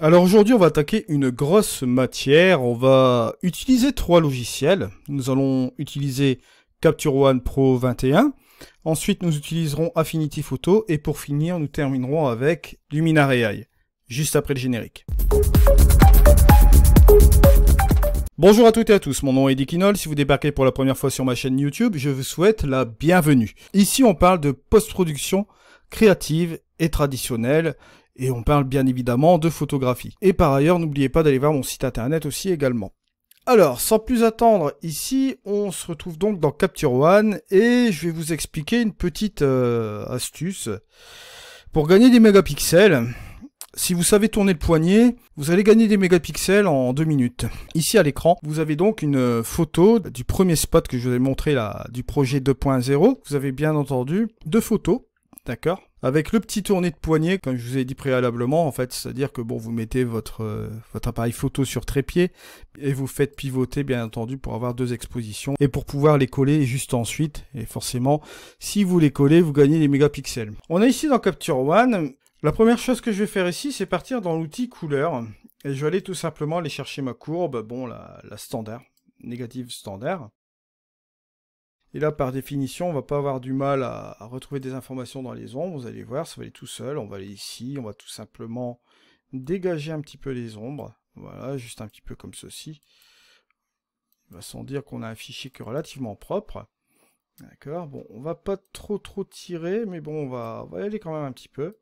Alors aujourd'hui, on va attaquer une grosse matière. On va utiliser trois logiciels. Nous allons utiliser Capture One Pro 21. Ensuite, nous utiliserons Affinity Photo. Et pour finir, nous terminerons avec Luminar AI, juste après le générique. Bonjour à toutes et à tous, mon nom est Dikinol. Si vous débarquez pour la première fois sur ma chaîne YouTube, je vous souhaite la bienvenue. Ici, on parle de post-production créative et traditionnelle. Et on parle bien évidemment de photographie. Et par ailleurs, n'oubliez pas d'aller voir mon site internet aussi également. Alors, sans plus attendre, ici, on se retrouve donc dans Capture One et je vais vous expliquer une petite astuce. Pour gagner des mégapixels, si vous savez tourner le poignet, vous allez gagner des mégapixels en 2 minutes. Ici à l'écran, vous avez donc une photo du premier spot que je vous ai montré là, du projet 2.0. Vous avez bien entendu deux photos, d'accord ? Avec le petit tourné de poignet, comme je vous ai dit préalablement, en fait, c'est-à-dire que bon, vous mettez votre appareil photo sur trépied et vous faites pivoter, bien entendu, pour avoir deux expositions et pour pouvoir les coller juste ensuite. Et forcément, si vous les collez, vous gagnez des mégapixels. On est ici dans Capture One. La première chose que je vais faire ici, c'est partir dans l'outil couleur. Et je vais aller tout simplement aller chercher ma courbe, bon, la standard, négative standard. Et là, par définition, on va pas avoir du mal à retrouver des informations dans les ombres. Vous allez voir, ça va aller tout seul. On va aller ici, on va tout simplement dégager un petit peu les ombres. Voilà, juste un petit peu comme ceci. Il va sans dire qu'on a un fichier qui est relativement propre. D'accord, bon, on va pas trop tirer, mais bon, on va y aller quand même un petit peu.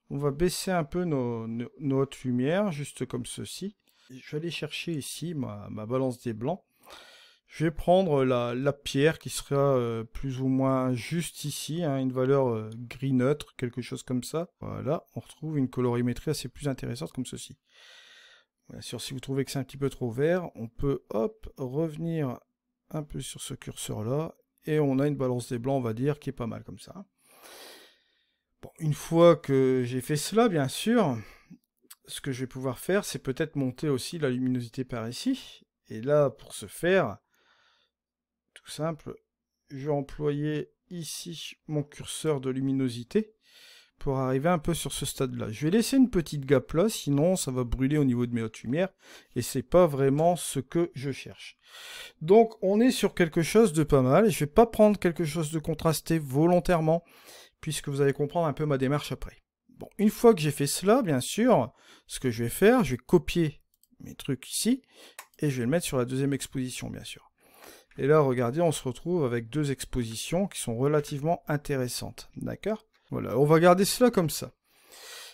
On va baisser un peu nos hautes lumières, juste comme ceci. Je vais aller chercher ici ma balance des blancs. Je vais prendre la pierre qui sera plus ou moins juste ici, hein, une valeur gris neutre, quelque chose comme ça. Voilà, on retrouve une colorimétrie assez plus intéressante comme ceci. Bien sûr, si vous trouvez que c'est un petit peu trop vert, on peut, hop, revenir un peu sur ce curseur-là, et on a une balance des blancs, on va dire, qui est pas mal comme ça. Bon, une fois que j'ai fait cela, bien sûr, ce que je vais pouvoir faire, c'est peut-être monter aussi la luminosité par ici. Et là, pour ce faire, tout simple, je vais employer ici mon curseur de luminosité pour arriver un peu sur ce stade-là. Je vais laisser une petite gap là, sinon ça va brûler au niveau de mes hautes lumières, et c'est pas vraiment ce que je cherche. Donc on est sur quelque chose de pas mal, je vais pas prendre quelque chose de contrasté volontairement, puisque vous allez comprendre un peu ma démarche après. Bon, une fois que j'ai fait cela, bien sûr, ce que je vais faire, je vais copier mes trucs ici, et je vais le mettre sur la deuxième exposition, bien sûr. Et là, regardez, on se retrouve avec deux expositions qui sont relativement intéressantes, d'accord ? Voilà, on va garder cela comme ça.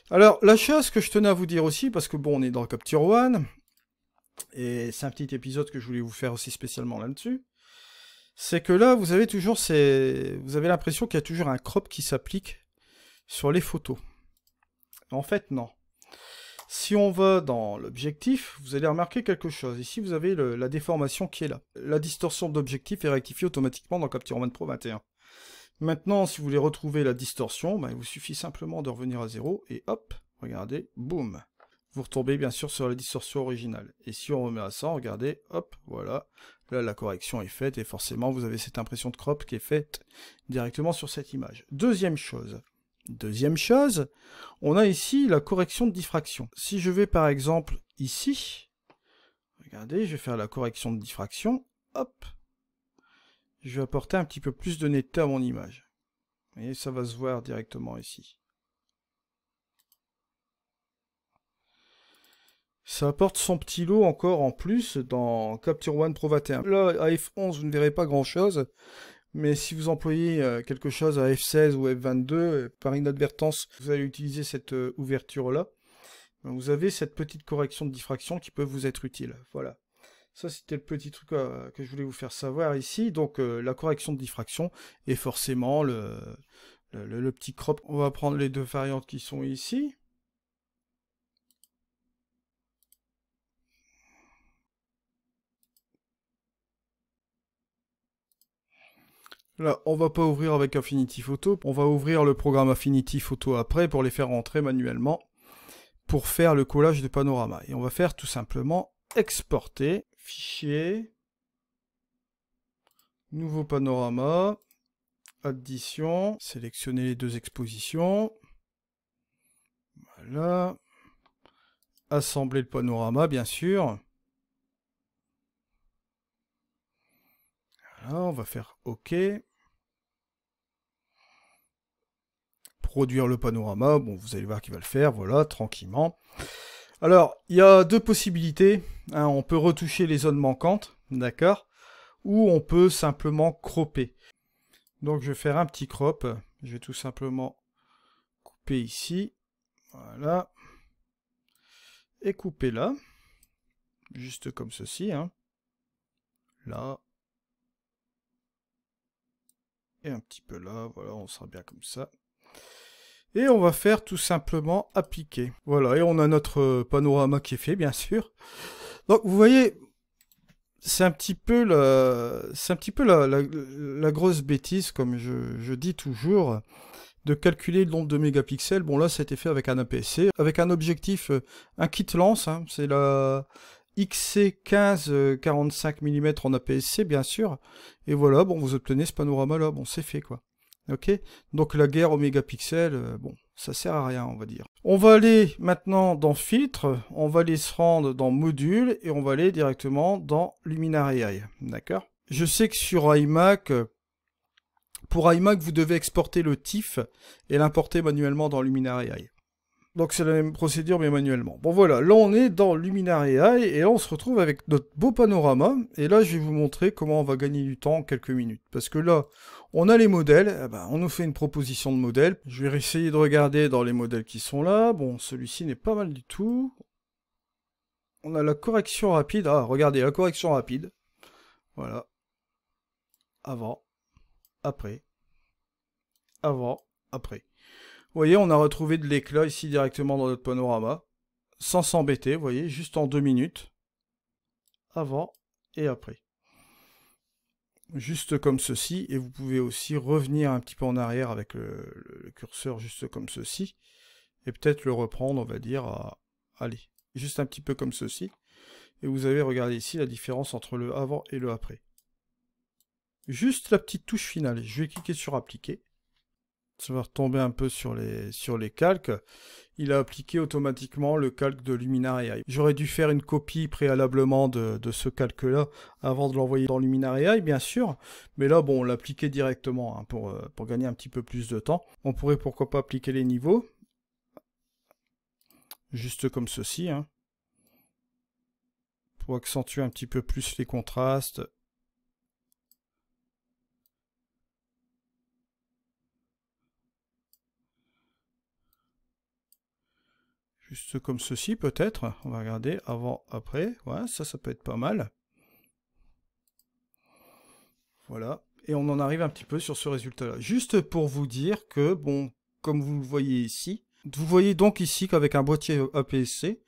Alors, la chose que je tenais à vous dire aussi, parce que bon, on est dans Capture One, et c'est un petit épisode que je voulais vous faire aussi spécialement là-dessus, c'est que là, vous avez toujours vous avez l'impression qu'il y a toujours un crop qui s'applique sur les photos. En fait, non. Si on va dans l'objectif, vous allez remarquer quelque chose. Ici, vous avez la déformation qui est là. La distorsion d'objectif est rectifiée automatiquement dans Capture One Pro 21. Maintenant, si vous voulez retrouver la distorsion, il vous suffit simplement de revenir à 0 et hop, regardez, boum. Vous retombez bien sûr sur la distorsion originale. Et si on remet à 100, regardez, hop, voilà. Là, la correction est faite et forcément, vous avez cette impression de crop qui est faite directement sur cette image. Deuxième chose, on a ici la correction de diffraction. Si je vais par exemple ici, regardez, je vais faire la correction de diffraction, hop, je vais apporter un petit peu plus de netteté à mon image. Vous voyez, ça va se voir directement ici. Ça apporte son petit lot encore en plus dans Capture One Pro 21. Là, à F11, vous ne verrez pas grand chose. Mais si vous employez quelque chose à F16 ou F22, par inadvertance, vous allez utiliser cette ouverture-là, vous avez cette petite correction de diffraction qui peut vous être utile. Voilà. Ça, c'était le petit truc que je voulais vous faire savoir ici. Donc, la correction de diffraction et forcément le petit crop. On va prendre les deux variantes qui sont ici. Là, on va pas ouvrir avec Affinity Photo, on va ouvrir le programme Affinity Photo après pour les faire rentrer manuellement pour faire le collage de panorama. Et on va faire tout simplement exporter, fichier, nouveau panorama, addition, sélectionner les deux expositions, voilà, assembler le panorama, bien sûr. Voilà, on va faire OK. Produire le panorama, bon, vous allez voir qu'il va le faire, voilà, tranquillement. Alors, il y a deux possibilités. Hein, on peut retoucher les zones manquantes, d'accord, ou on peut simplement cropper. Donc, je vais faire un petit crop. Je vais tout simplement couper ici, voilà, et couper là, juste comme ceci, hein. Là, et un petit peu là, voilà, on sera bien comme ça. Et on va faire tout simplement appliquer. Voilà, et on a notre panorama qui est fait, bien sûr. Donc, vous voyez, c'est un petit peu la grosse bêtise, comme je dis toujours, de calculer le nombre de mégapixels. Bon, là, c'était fait avec un APS-C, avec un objectif, un kit lens, hein, c'est la XC15 45 mm en APS-C, bien sûr. Et voilà, bon, vous obtenez ce panorama-là, bon, c'est fait, quoi. Ok, donc la guerre aux mégapixels, bon, ça sert à rien, on va dire. On va aller maintenant dans Filtre, on va aller se rendre dans Module, et on va aller directement dans Luminary AI, d'accord? Je sais que sur iMac, pour iMac, vous devez exporter le TIFF et l'importer manuellement dans Luminary AI. Donc c'est la même procédure mais manuellement. Bon voilà, là on est dans Luminary AI et là on se retrouve avec notre beau panorama. Et là je vais vous montrer comment on va gagner du temps en quelques minutes. Parce que là, on a les modèles, eh ben, on nous fait une proposition de modèle. Je vais essayer de regarder dans les modèles qui sont là. Bon, celui-ci n'est pas mal du tout. On a la correction rapide. Ah, regardez, la correction rapide. Voilà. Avant, après. Avant, après. Vous voyez, on a retrouvé de l'éclat ici directement dans notre panorama, sans s'embêter, vous voyez, juste en 2 minutes, avant et après. Juste comme ceci, et vous pouvez aussi revenir un petit peu en arrière avec le curseur juste comme ceci, et peut-être le reprendre, on va dire, allez, juste un petit peu comme ceci, et vous avez, regardez ici, la différence entre le avant et le après. Juste la petite touche finale, je vais cliquer sur appliquer. Ça va retomber un peu sur les calques. Il a appliqué automatiquement le calque de Luminary AI. J'aurais dû faire une copie préalablement de ce calque-là avant de l'envoyer dans Luminary AI, bien sûr. Mais là, bon, on l'a appliqué directement hein, pour gagner un petit peu plus de temps. On pourrait pourquoi pas appliquer les niveaux. Juste comme ceci. Hein, pour accentuer un petit peu plus les contrastes. Juste comme ceci peut-être, on va regarder avant, après, ouais, ça peut être pas mal. Voilà, et on en arrive un petit peu sur ce résultat-là. Juste pour vous dire que, bon, comme vous le voyez ici, vous voyez donc ici qu'avec un boîtier APS-C,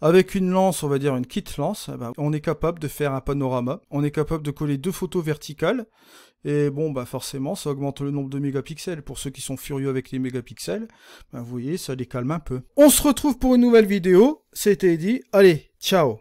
avec une lance, on va dire une kit lance, eh ben, on est capable de faire un panorama, on est capable de coller 2 photos verticales, et bon, bah forcément, ça augmente le nombre de mégapixels. Pour ceux qui sont furieux avec les mégapixels, bah, vous voyez, ça les calme un peu. On se retrouve pour une nouvelle vidéo, c'était dit, allez, ciao!